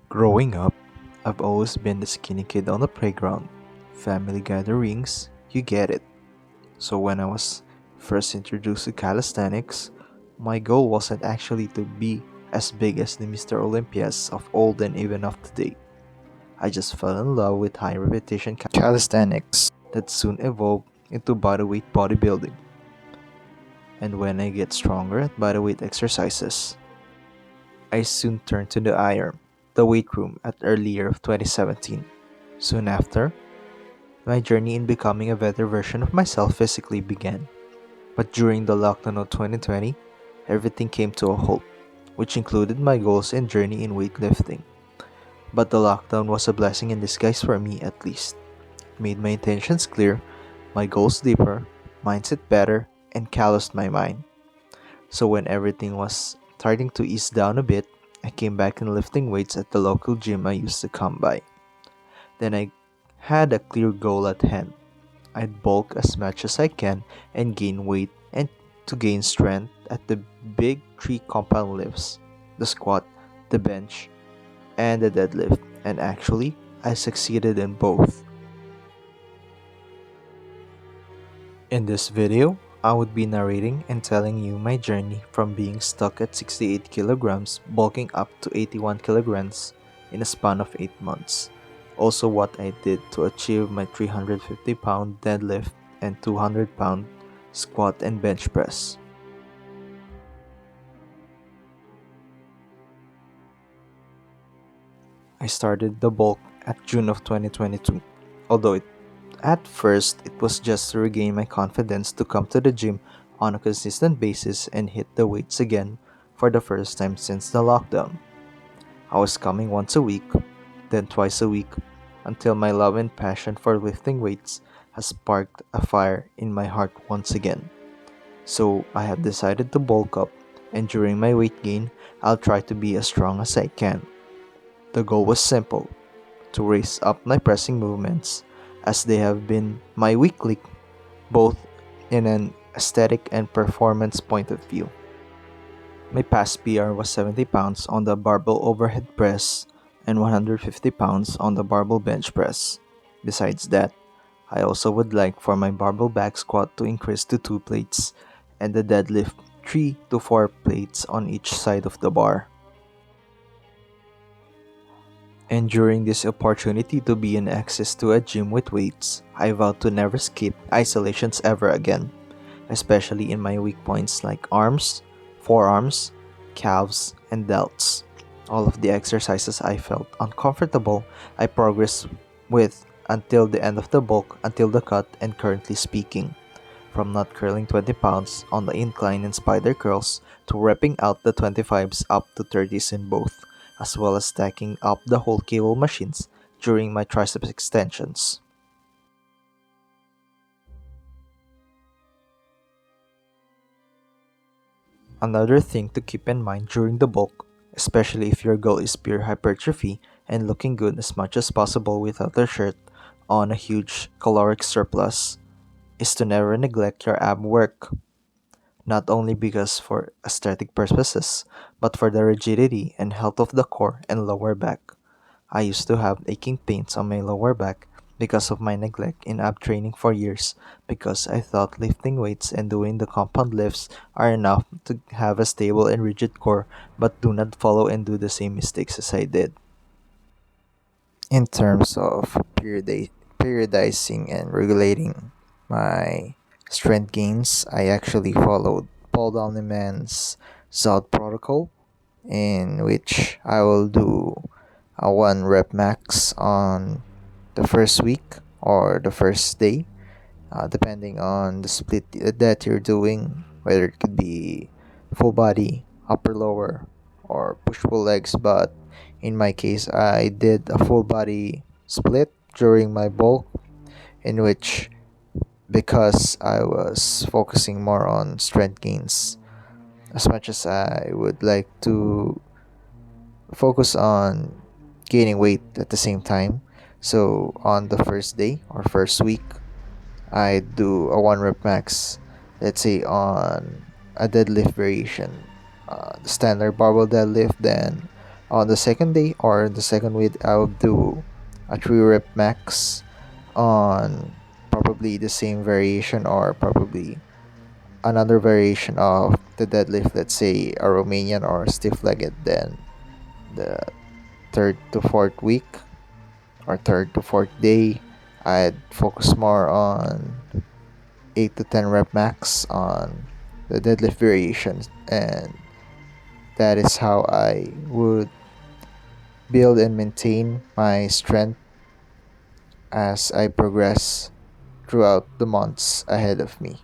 Growing up, I've always been the skinny kid on the playground. Family gatherings, you get it. So when I was first introduced to calisthenics, my goal wasn't actually to be as big as the Mr. Olympias of old and even of today. I just fell in love with high repetition calisthenics that soon evolved into bodyweight bodybuilding. And when I get stronger at bodyweight exercises, I soon turned to the iron, the weight room at early year of 2017. Soon after, my journey in becoming a better version of myself physically began. But during the lockdown of 2020, everything came to a halt, which included my goals and journey in weightlifting. But the lockdown was a blessing in disguise for me at least. It made my intentions clear, my goals deeper, mindset better, and calloused my mind. So when everything was starting to ease down a bit, I came back in lifting weights at the local gym I used to come by. Then I had a clear goal at hand. I'd bulk as much as I can and gain weight and to gain strength at the big three compound lifts, the squat, the bench, and the deadlift. And actually, I succeeded in both. In this video, I would be narrating and telling you my journey from being stuck at 68 kilograms bulking up to 81 kilograms in a span of 8 months. Also what I did to achieve my 350-pound deadlift and 200-pound squat and bench press. I started the bulk at June of 2022, although at first it was just to regain my confidence to come to the gym on a consistent basis and hit the weights again for the first time since the lockdown. I was coming once a week, then twice a week, until my love and passion for lifting weights has sparked a fire in my heart once again. So I have decided to bulk up, and during my weight gain, I'll try to be as strong as I can. The goal was simple, to raise up my pressing movements, as they have been my weak link, both in an aesthetic and performance point of view. My past PR was 70 pounds on the barbell overhead press and 150 pounds on the barbell bench press. Besides that, I also would like for my barbell back squat to increase to 2 plates and the deadlift 3 to 4 plates on each side of the bar. And during this opportunity to be in access to a gym with weights, I vowed to never skip isolations ever again, especially in my weak points like arms, forearms, calves, and delts. All of the exercises I felt uncomfortable, I progressed with until the end of the bulk, until the cut, and currently speaking. From not curling 20 pounds on the incline in spider curls to repping out the 25s up to 30s in both, as well as stacking up the whole cable machines during my triceps extensions. Another thing to keep in mind during the bulk, especially if your goal is pure hypertrophy and looking good as much as possible without a shirt on a huge caloric surplus, is to never neglect your ab work. Not only because for aesthetic purposes, but for the rigidity and health of the core and lower back. I used to have aching pains on my lower back because of my neglect in ab training for years because I thought lifting weights and doing the compound lifts are enough to have a stable and rigid core, but do not follow and do the same mistakes as I did. In terms of periodizing and regulating my strength gains, I actually followed Paul Donnellyman's ZOD protocol, in which I will do a 1 rep max on the first week or the first day, depending on the split that you're doing, whether it could be full body, upper lower, or push pull legs. But in my case, I did a full body split during my bulk, in which because I was focusing more on strength gains as much as I would like to focus on gaining weight at the same time. So on the first day or first week, I do a 1 rep max, let's say on a deadlift variation, the standard barbell deadlift, then On the second day or the second week, I will do a 3 rep max on probably the same variation or probably another variation of the deadlift, let's say a Romanian or stiff legged. Then the third to fourth week or third to fourth day, I'd focus more on 8 to 10 rep max on the deadlift variations, and that is how I would build and maintain my strength as I progress throughout the months ahead of me.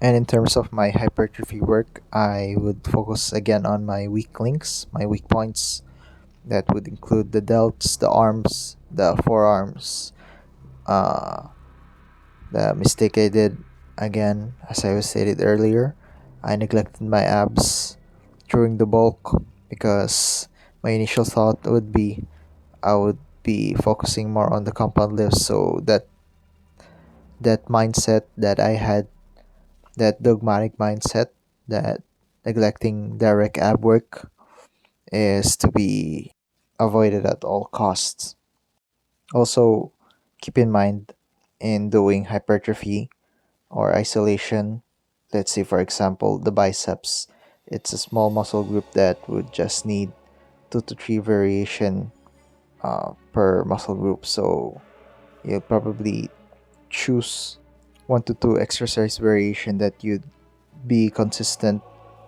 And in terms of my hypertrophy work, I would focus again on my weak links, my weak points. That would include the delts, the arms, the forearms. The mistake I did, again, as I was stated earlier, I neglected my abs during the bulk because my initial thought would be I would be focusing more on the compound lifts. So that mindset that I had, that dogmatic mindset that neglecting direct ab work is to be avoided at all costs. Also, keep in mind in doing hypertrophy or isolation, let's say for example the biceps, it's a small muscle group that would just need 2 to 3 variation per muscle group. So you'll probably choose 1 to 2 exercise variation that you'd be consistent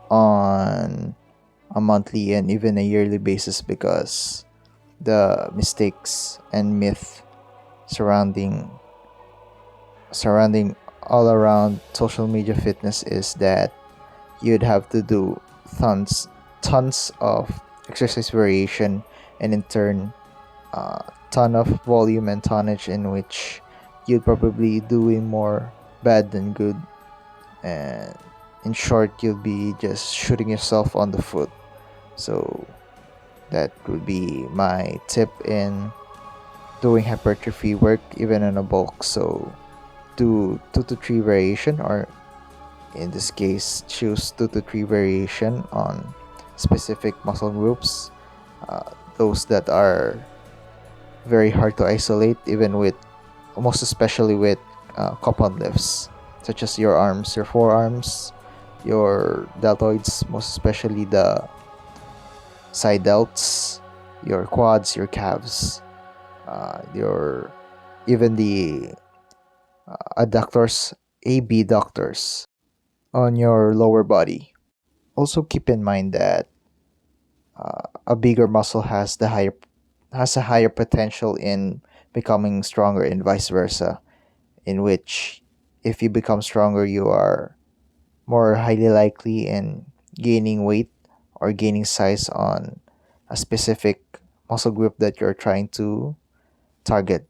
on a monthly and even a yearly basis, because the mistakes and myth surrounding surrounding all around social media fitness is that you'd have to do tons of exercise variation, and in turn ton of volume and tonnage, in which you'd probably doing more bad than good, and in short you'll be just shooting yourself on the foot. So that would be my tip in doing hypertrophy work even in a bulk. So do 2 to 3 variation, or in this case choose 2 to 3 variation on specific muscle groups, those that are very hard to isolate, even with, most especially with compound lifts, such as your arms, your forearms, your deltoids, most especially the side delts, your quads, your calves, your even the adductors, abductors on your lower body. Also keep in mind that a bigger muscle has a higher potential in becoming stronger, and vice versa, in which if you become stronger you are more highly likely in gaining weight or gaining size on a specific muscle group that you're trying to target.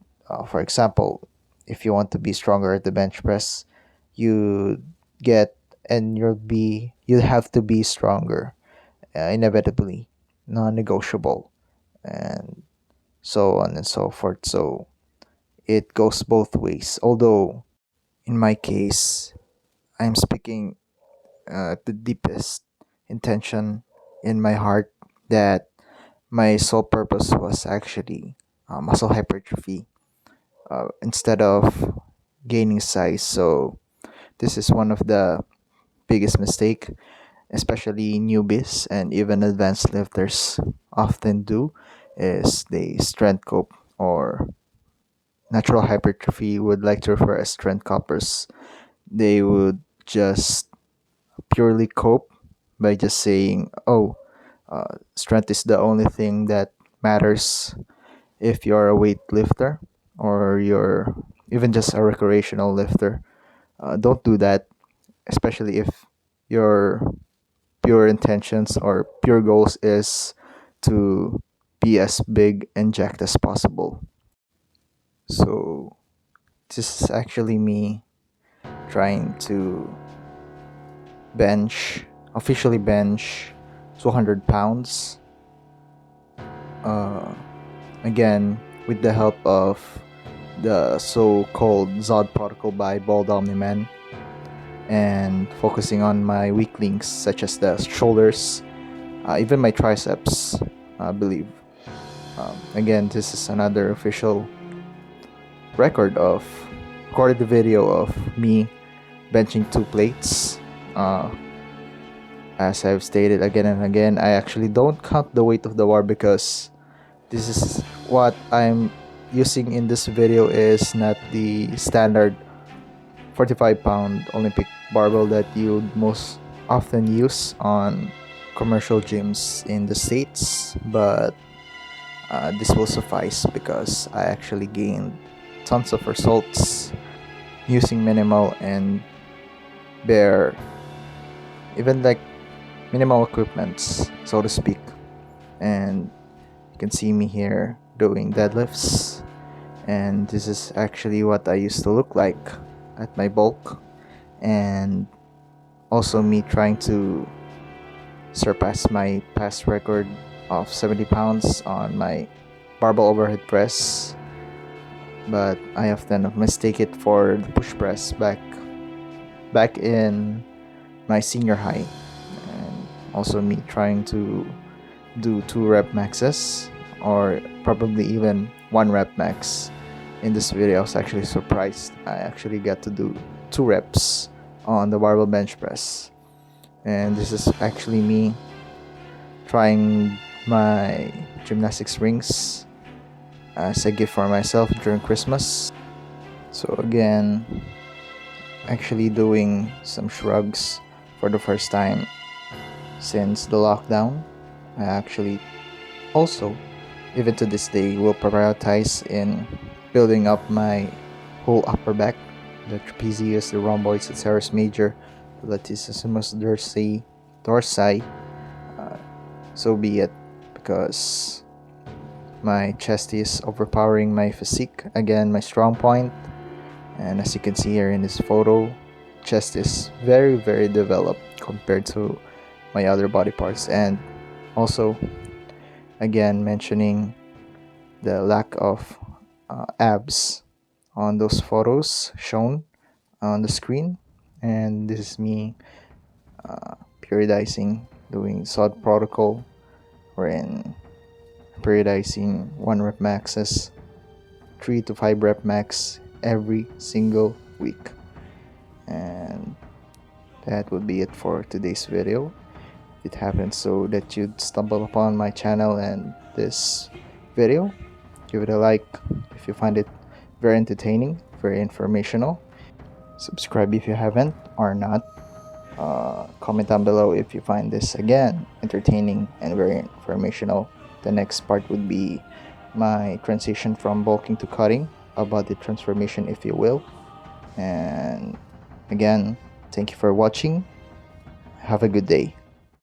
For example, if you want to be stronger at the bench press, you get and you'll have to be stronger, inevitably, non-negotiable, and so on and so forth. So it goes both ways. Although in my case, I'm speaking the deepest intention in my heart that my sole purpose was actually muscle hypertrophy instead of gaining size. So this is one of the biggest mistake, especially newbies and even advanced lifters often do, is they strength cope, or natural hypertrophy would like to refer as strength coppers. They would just purely cope by just saying, oh, strength is the only thing that matters if you're a weightlifter or you're even just a recreational lifter. Don't do that, especially if your pure intentions or pure goals is to be as big and jacked as possible. So this is actually me trying to officially bench 200 pounds. Uh, Again, with the help of the so-called ZOD protocol by Bald Omni-Man, and focusing on my weak links such as the shoulders, even my triceps, I believe. Again, this is another official record of recorded video of me benching 2 plates. As I've stated again and again, I actually don't count the weight of the bar because this is what I'm using in this video is not the standard 45-pound Olympic barbell that you most often use on commercial gyms in the States, but this will suffice because I actually gained tons of results using minimal and bare, even like minimal equipments, so to speak. And you can see me here doing deadlifts, and this is actually what I used to look like at my bulk, and also me trying to surpass my past record of 70 pounds on my barbell overhead press, but I often mistake it for the push press back in my senior high. And also me trying to do 2 rep maxes, or probably even 1 rep max. In this video I was actually surprised I actually got to do 2 reps on the barbell bench press. And this is actually me trying my gymnastics rings as a gift for myself during Christmas. So again, actually doing some shrugs for the first time since the lockdown. I actually also, even to this day, will prioritize in building up my whole upper back, the trapezius, the rhomboids, the teres major, the latissimus dorsi. So be it, because my chest is overpowering my physique. Again, my strong point. And as you can see here in this photo, chest is very, very developed compared to my other body parts. And also, again, mentioning the lack of abs on those photos shown on the screen. And this is me periodizing, doing SOD protocol, wherein periodizing 1 rep maxes, 3 to 5 rep max every single week. And that would be it for today's video. It happens so that you'd stumble upon my channel and this video, give it a like if you find it very entertaining, very informational. Subscribe if you haven't or not. Comment down below if you find this again entertaining and very informational. The next part would be my transition from bulking to cutting, about the transformation, if you will. And again, thank you for watching. Have a good day.